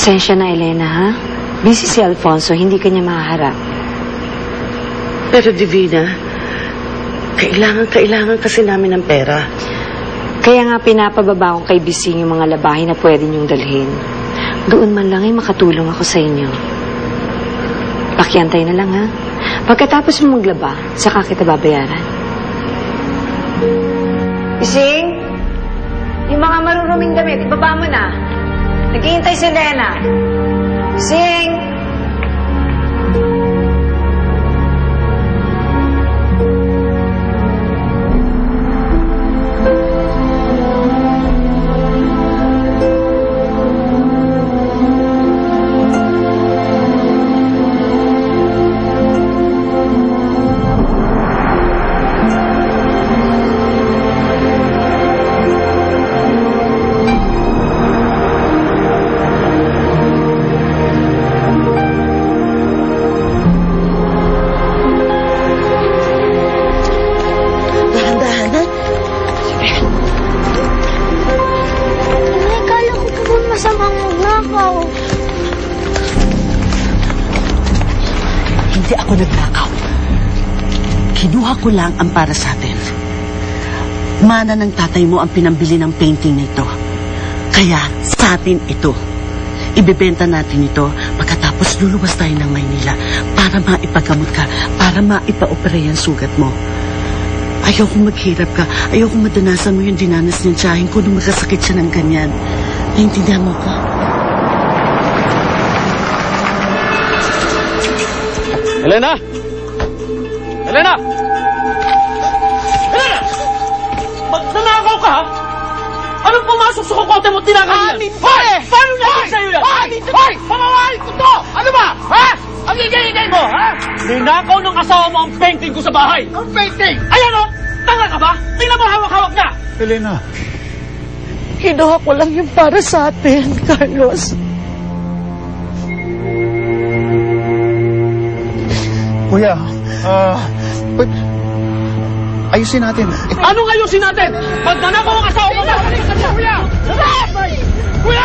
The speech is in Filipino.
Pasensya na, Elena, ha? Busy si Alfonso, hindi kanya maharap. Pero Divina, kailangan kasi namin ng pera. Kaya nga pinapababa kong kay Bising yung mga labahin na pwede niyong dalhin. Doon man lang ay makatulong ako sa inyo. Pakiantay na lang, ha? Pagkatapos mo maglaba, saka kita babayaran. Bising! Yung mga maruruming damit, ibaba mo na. Naghihintay si Elena. Bising! Hindi ako nagnakaw. Kinuha ko lang ang para sa atin. Mana ng tatay mo ang pinambili ng painting na ito. Kaya sa atin ito. Ibebenta natin ito pagkatapos luluwas tayo ng Maynila para maipagamot ka, para maipa-opera yung sugat mo. Ayokong maghirap ka. Ayokong madanasan mo yung dinanas ng tiyahin ko nung magkasakit siya ng ganyan. Naintindihan mo ko? Elena! Elena! Elena! Magnanakaw ka, ha? Anong pumasok sa kukote mo tinakayan? Hoy! Paano naging sa'yo yan? Hoy! Pamawain ko to! Ano ba? Ha? Ang igay-igay mo, ha? Ninakaw ng asawa mo ang painting ko sa bahay. Ang painting? Ayan o! Tanga ka ba? Tingnan mo hawak-hawak na! Elena, kinuha ko lang yung para sa atin, Carlos. Kuya, ayusin natin. Anong ayusin natin? Magnanakaw ang asawa mo na! Kuya! Kuya!